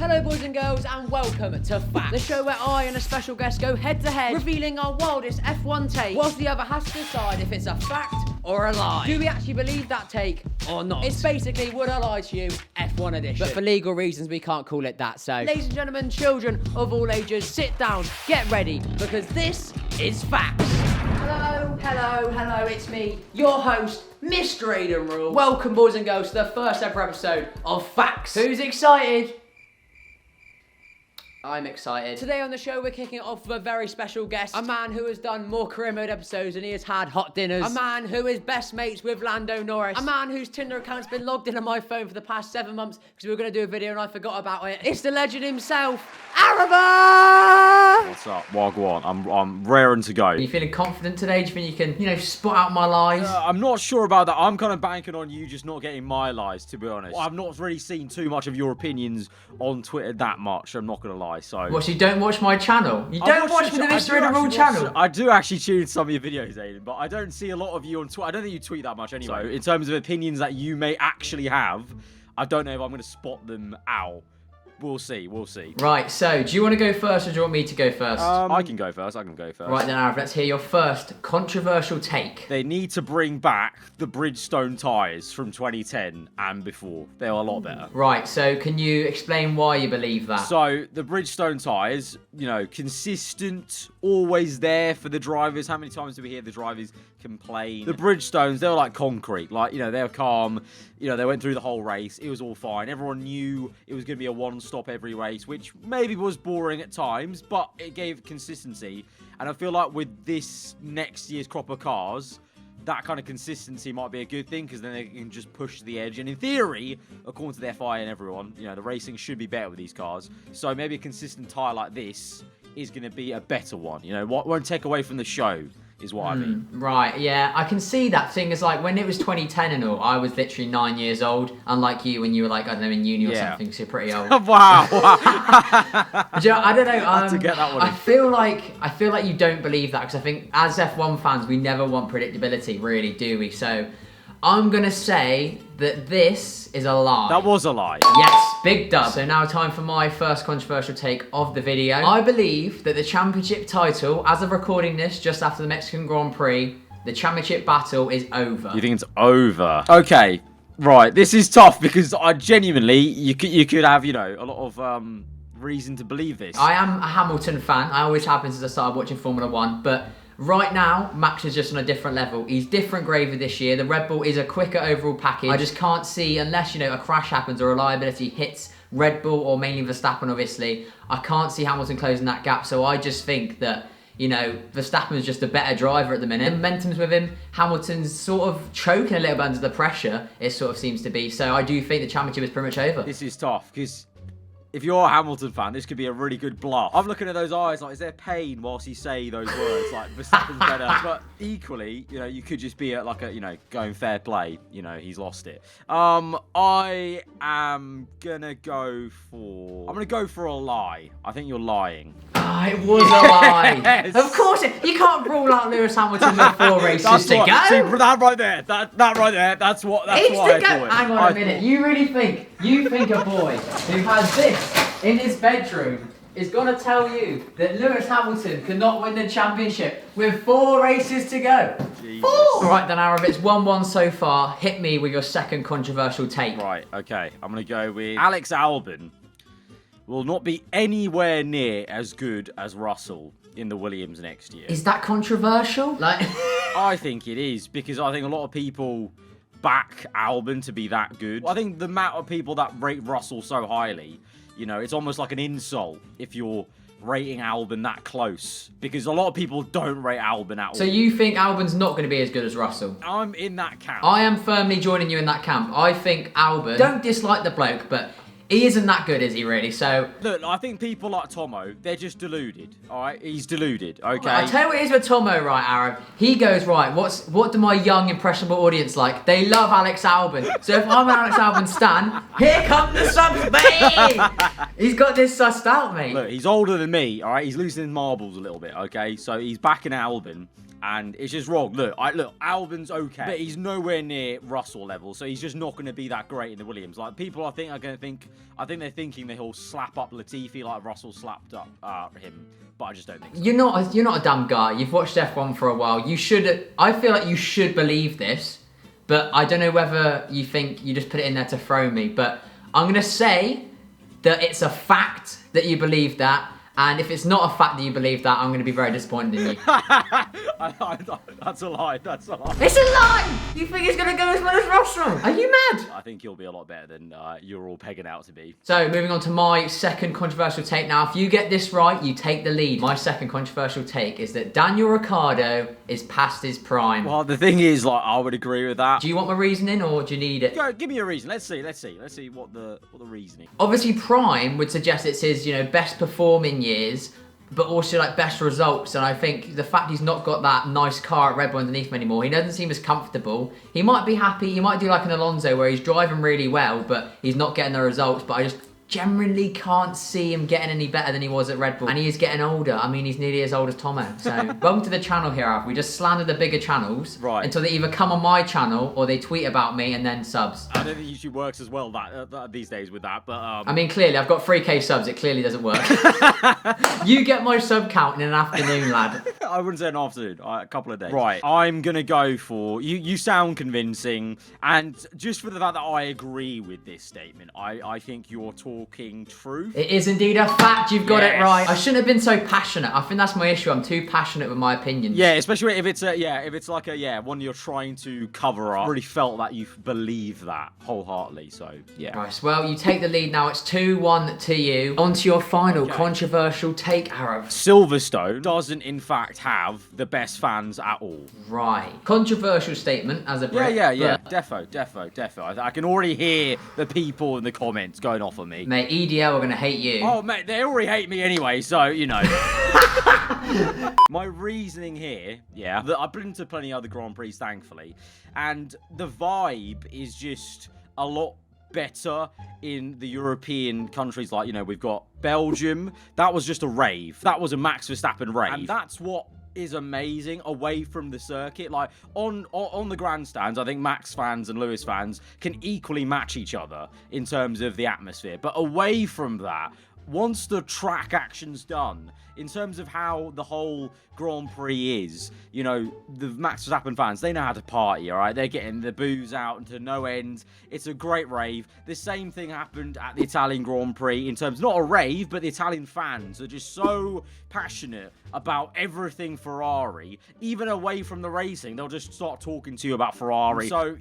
Hello boys and girls and welcome to Facts, the show where I and a special guest go head to head, revealing our wildest F1 take, whilst the other has to decide if it's a fact or a lie. Do we actually believe that take or not? It's basically Would I Lie to You F1 edition. But for legal reasons we can't call it that, so ladies and gentlemen, children of all ages, sit down, get ready, because this is Facts. Hello, it's me, your host, MrAidenRule. Welcome boys and girls to the first ever episode of Facts. Who's excited? I'm excited. Today on the show, we're kicking it off with a very special guest. A man who has done more career mode episodes than he has had hot dinners. A man who is best mates with Lando Norris. A man whose Tinder account's been logged in on my phone for the past 7 months because we were going to do a video and I forgot about it. It's the legend himself, AARAVA! What's up? WAG JUAN. I'm raring to go. Are you feeling confident today? Do you think you can, spot out my lies? I'm not sure about that. I'm kind of banking on you just not getting my lies, to be honest. I've not really seen too much of your opinions on Twitter that much, I'm not going to lie. So. What, so you don't watch my channel? You don't watch the MrAidenRule channel? I do actually tune some of your videos, Aiden, but I don't see a lot of you on Twitter. I don't think you tweet that much anyway. So, in terms of opinions that you may actually have, I don't know if I'm going to spot them out. We'll see. Right, so do you want to go first or do you want me to go first? I can go first. Right then, Arav, let's hear your first controversial take. They need to bring back the Bridgestone tyres from 2010 and before. They are a lot better. Right, so can you explain why you believe that? So, the Bridgestone tyres, consistent, always there for the drivers. How many times do we hear the drivers complain? The Bridgestones, they were like concrete. They were calm. They went through the whole race. It was all fine. Everyone knew it was going to be a one-stop every race, which maybe was boring at times, but it gave consistency. And I feel like with this next year's crop of cars, that kind of consistency might be a good thing, because then they can just push the edge. And in theory, according to the FIA and everyone, the racing should be better with these cars. So maybe a consistent tyre like this is going to be a better one. What won't take away from the show is what I mean. Right, yeah, I can see that. Thing is, when it was 2010 and all, I was literally 9 years old, unlike you when you were I don't know, in uni or something, so you're pretty old. Wow. I don't know. I had to get that one I feel like you don't believe that, because I think as F1 fans, we never want predictability, really, do we? So I'm gonna say that this is a lie. That was a lie. Yes, big dub. So now time for my first controversial take of the video. I believe that the championship title, as of recording this just after the Mexican Grand Prix, the championship battle is over. You think it's over? Okay, right. This is tough, because I genuinely, you could have, a lot of reason to believe this. I am a Hamilton fan. I always have been since I started watching Formula 1, but right now, Max is just on a different level. He's different gravy this year. The Red Bull is a quicker overall package. I just can't see, unless, a crash happens or reliability hits Red Bull, or mainly Verstappen, obviously, I can't see Hamilton closing that gap. So I just think that, Verstappen's just a better driver at the minute. Momentum's with him. Hamilton's sort of choking a little bit under the pressure, it sort of seems to be. So I do think the championship is pretty much over. This is tough, because if you're a Hamilton fan, this could be a really good bluff. I'm looking at those eyes is there pain whilst you say those words? Verstappen's better. But equally, you could just be at going fair play. He's lost it. I am gonna go for a lie. I think you're lying. It was a lie. Yes. Of course, you can't rule out Lewis Hamilton with 4 races to go. See, that right there, that right there, that's what I thought. Hang on a minute. You really think a boy who has this in his bedroom is going to tell you that Lewis Hamilton cannot win the championship with 4 races to go? Jesus. 4! All right then, Arav, it's 1-1 so far. Hit me with your second controversial take. Right, okay. I'm going to go with Alex Albon will not be anywhere near as good as Russell in the Williams next year. Is that controversial? I think it is, because I think a lot of people back Albon to be that good. I think the amount of people that rate Russell so highly, it's almost like an insult if you're rating Albon that close, because a lot of people don't rate Albon at all. So you think Albon's not going to be as good as Russell? I'm in that camp. I am firmly joining you in that camp. I think Albon, don't dislike the bloke, but he isn't that good, is he, really? So look, I think people like Tomo, they're just deluded. All right, he's deluded. Okay. I tell you what it is with Tomo, right, Aaron? He goes, right, what do my young impressionable audience like? They love Alex Albon. So if I'm an Alex Albon stan, here come the subs, baby. He's got this sussed out, mate. Look, he's older than me. All right, he's losing his marbles a little bit. Okay, so he's backing Albon. And it's just wrong. Look, Albon's okay, but he's nowhere near Russell level, so he's just not going to be that great in the Williams. Like, people, I think they're thinking that he'll slap up Latifi like Russell slapped up him, but I just don't think so. You're not a dumb guy. You've watched F1 for a while. I feel like you should believe this, but I don't know whether you think you just put it in there to throw me, but I'm going to say that it's a fact that you believe that. And if it's not a fact that you believe that, I'm going to be very disappointed in you. That's a lie. That's a lie. It's a lie! You think it's going to go as well as Russell? Are you mad? I think you'll be a lot better than you're all pegging out to be. So, moving on to my second controversial take. Now, if you get this right, you take the lead. My second controversial take is that Daniel Ricciardo is past his prime. Well, the thing is, like, I would agree with that. Do you want my reasoning, or do you need it? Go, give me a reason. Let's see what the reasoning. Obviously, prime would suggest it's his, best performing years, but also like best results. And I think the fact he's not got that nice car at Red Bull underneath him anymore, he doesn't seem as comfortable. He might be happy, he might do like an Alonso where he's driving really well, but he's not getting the results. But I just generally can't see him getting any better than he was at Red Bull. And he is getting older. I mean, he's nearly as old as Tomo. So, welcome to the channel here, Alf. We just slander the bigger channels until they either come on my channel or they tweet about me and then subs. I don't think YouTube works as well these days with that, but... I mean, clearly, I've got 3k subs. It clearly doesn't work. You get my sub count in an afternoon, lad. I wouldn't say an afternoon, a couple of days. Right, I'm going to go for... You sound convincing, and just for the fact that I agree with this statement, I think you're talking truth. It is indeed a fact. You've got it right. I shouldn't have been so passionate. I think that's my issue. I'm too passionate with my opinions. Yeah, especially if it's like one you're trying to cover up. I really felt that you believe that wholeheartedly. So yeah. Right. Well, you take the lead now. It's 2-1 to you. On to your final controversial take, Arav. Silverstone doesn't in fact have the best fans at all. Right. Controversial statement as a Brit. Yeah. Defo. I can already hear the people in the comments going off on me. Mate, EDL are going to hate you. Oh, mate, they already hate me anyway, so, My reasoning here, that I've been to plenty of other Grand Prix, thankfully, and the vibe is just a lot better in the European countries. Like, we've got Belgium. That was just a rave. That was a Max Verstappen rave. And that's what is amazing away from the circuit. Like on the grandstands, I think Max fans and Lewis fans can equally match each other in terms of the atmosphere. But away from that, once the track action's done, in terms of how the whole Grand Prix is, the Max Verstappen fans, they know how to party, all right? They're getting the booze out into no end. It's a great rave. The same thing happened at the Italian Grand Prix in terms, not a rave, but the Italian fans are just so passionate about everything Ferrari. Even away from the racing, they'll just start talking to you about Ferrari. So,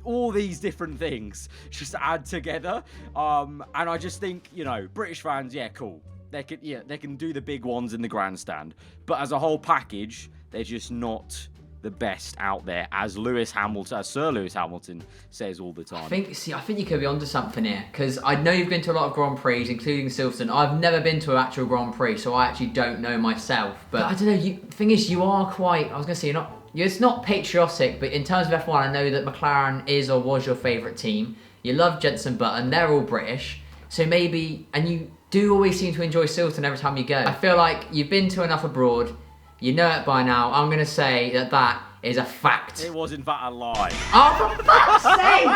all these different things just add together. And I just think, British fans, cool. They can do the big ones in the grandstand, but as a whole package, they're just not the best out there, as Sir Lewis Hamilton says all the time. I think you could be onto something here, because I know you've been to a lot of Grand Prix, including Silverstone. I've never been to an actual Grand Prix, so I actually don't know myself. But I don't know. The thing is, you are quite. I was gonna say it's not patriotic, but in terms of F1, I know that McLaren is or was your favourite team. You love Jenson Button. They're all British, so maybe, and you do always seem to enjoy Silverstone every time you go. I feel like you've been to enough abroad. You know it by now. I'm going to say that is a fact. It was in fact a lie. Oh, for fuck's sake!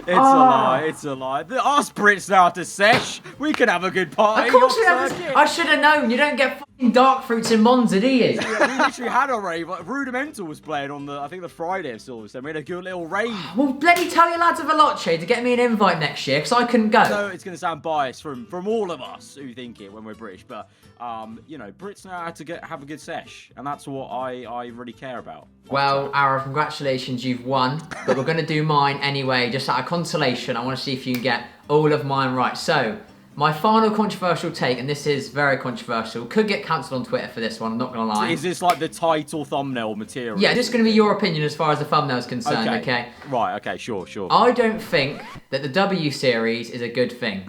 It's a lie. Us Brits know how to sesh. We can have a good party. Of course we have. I should have known. You don't get fucking dark fruits in Monza, do you? Yeah, we literally had a rave. Like, Rudimental was playing on the Friday of Silverstone. We had a good little rave. Well, bloody tell your lads of Veloce to get me an invite next year, because I couldn't go. So it's going to sound biased from all of us who think it when we're British, but Brits know how to have a good sesh, and that's what I really care about. Well, Ara, congratulations, you've won. But we're going to do mine anyway, just out of consolation. I want to see if you can get all of mine right. So, my final controversial take, and this is very controversial, could get cancelled on Twitter for this one, I'm not going to lie. Is this like the title thumbnail material? Yeah, this is going to be your opinion as far as the thumbnail is concerned, okay? Right, okay, sure. I don't think that the W Series is a good thing.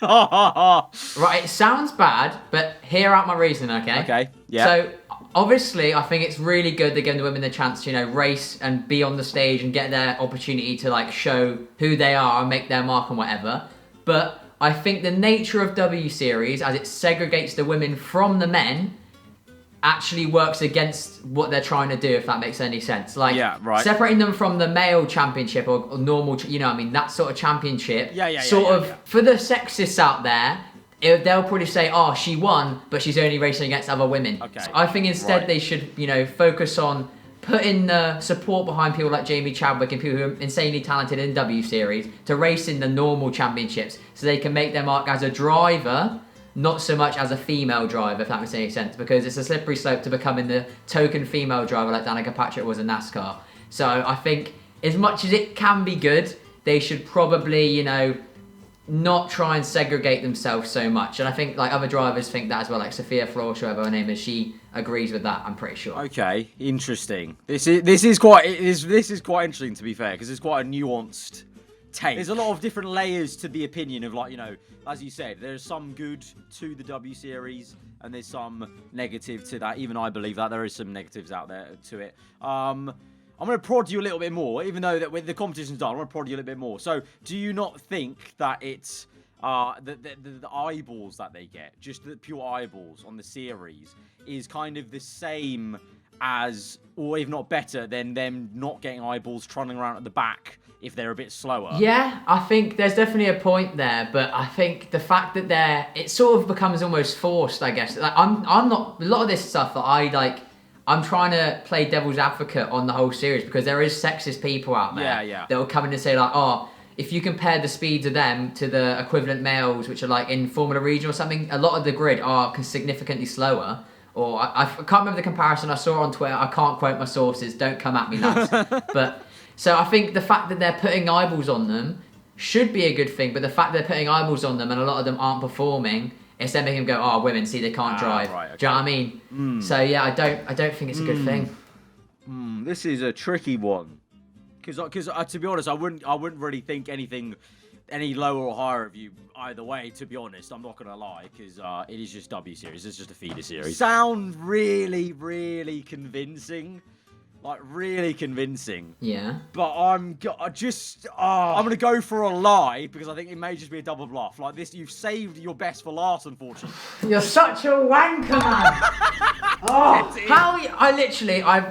Right, it sounds bad, but hear out my reason, okay? Okay, yeah. So, obviously, I think it's really good they're giving the women the chance to, race and be on the stage and get their opportunity to, show who they are and make their mark and whatever. But I think the nature of W Series, as it segregates the women from the men, actually works against what they're trying to do, if that makes any sense. Like, Yeah, right. separating them from the male championship or normal, you know what I mean, that sort of championship. For the sexists out there, they'll probably say, oh, she won, but she's only racing against other women. Okay. So I think instead they should, you know, focus on putting the support behind people like Jamie Chadwick and people who are insanely talented in W Series to race in the normal championships so they can make their mark as a driver, not so much as a female driver, if that makes any sense, because it's a slippery slope to becoming the token female driver like Danica Patrick was in NASCAR. So I think as much as it can be good, they should probably, you know, not try and segregate themselves so much. And I think like other drivers think that as well, like Sophia Flores, whoever her name is, she agrees with that, I'm pretty sure. Okay, interesting. This is quite interesting, to be fair, because it's quite a nuanced take. There's a lot of different layers to the opinion of, like, you know, as you said, there's some good to the W Series and there's some negative to that. Even I believe that there is some negatives out there to it. I'm going to prod you a little bit more, even though that with the competition's done, I'm going to prod you a little bit more. So, do you not think that it's the eyeballs that they get, just the pure eyeballs on the series, is kind of the same as, or if not better, than them not getting eyeballs trotting around at the back if they're a bit slower? Yeah, I think there's definitely a point there, but I think the fact that it sort of becomes almost forced, I guess. Like, I'm not, a lot of this stuff that I like, I'm trying to play devil's advocate on the whole series because there is sexist people out there that will come in and say like, oh, if you compare the speeds of them to the equivalent males, which are like in Formula Regional or something, a lot of the grid are significantly slower. Or I can't remember the comparison I saw on Twitter. I can't quote my sources. Don't come at me, lads. But so I think the fact that they're putting eyeballs on them should be a good thing. But the fact they're putting eyeballs on them and a lot of them aren't performing, it's then making them go, oh, women, see, they can't drive. Right, okay. Do you know what I mean? So yeah, I don't think it's a good thing. This is a tricky one, because to be honest, I wouldn't really think anything any lower or higher of you either way. To be honest, I'm not gonna lie, because it is just W Series. It's just a feeder series. Sound really, really convincing. Like, really convincing. Yeah. But I'm gonna go for a lie, because I think it may just be a double bluff. Like this, you've saved your best for last, unfortunately. You're such a wanker, man. I've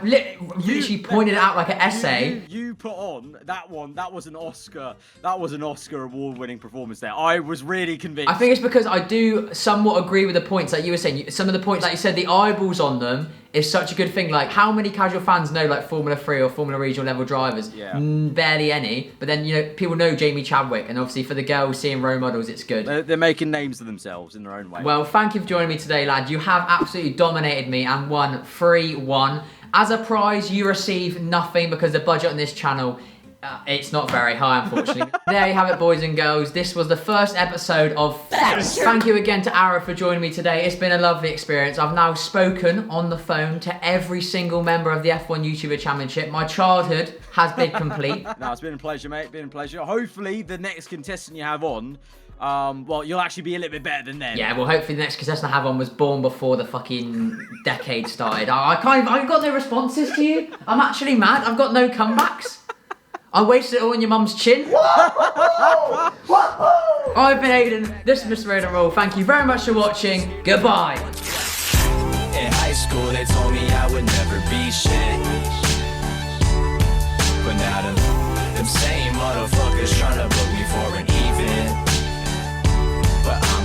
literally pointed it out like an essay. You put on that one. That was an Oscar award-winning performance there. I was really convinced. I think it's because I do somewhat agree with the points that you were saying. Some of the points, like you said, the eyeballs on them is such a good thing. Like, how many casual fans know like Formula 3 or Formula Regional level drivers? Yeah. Barely any. But then, you know, people know Jamie Chadwick, and obviously for the girls seeing role models, it's good. They're making names for themselves in their own way. Well, thank you for joining me today, lad. You have absolutely dominated me and won 3-1. As a prize, you receive nothing because the budget on this channel, it's not very high, unfortunately. There you have it, boys and girls. This was the first episode of Thank you again to Ara for joining me today. It's been a lovely experience. I've now spoken on the phone to every single member of the F1 YouTuber Championship. My childhood has been complete. No, it's been a pleasure, mate. Been a pleasure. Hopefully, the next contestant you have on, well, you'll actually be a little bit better than them. Yeah, well, hopefully the next contestant I have on was born before the fucking decade started. I've got no responses to you. I'm actually mad. I've got no comebacks. I wasted it all on your mum's chin. I've been Aiden. This is MrAidenRule. Thank you very much for watching. Goodbye. In high school, they told me I would never be shit. But now them same motherfuckers tryna book me for an event.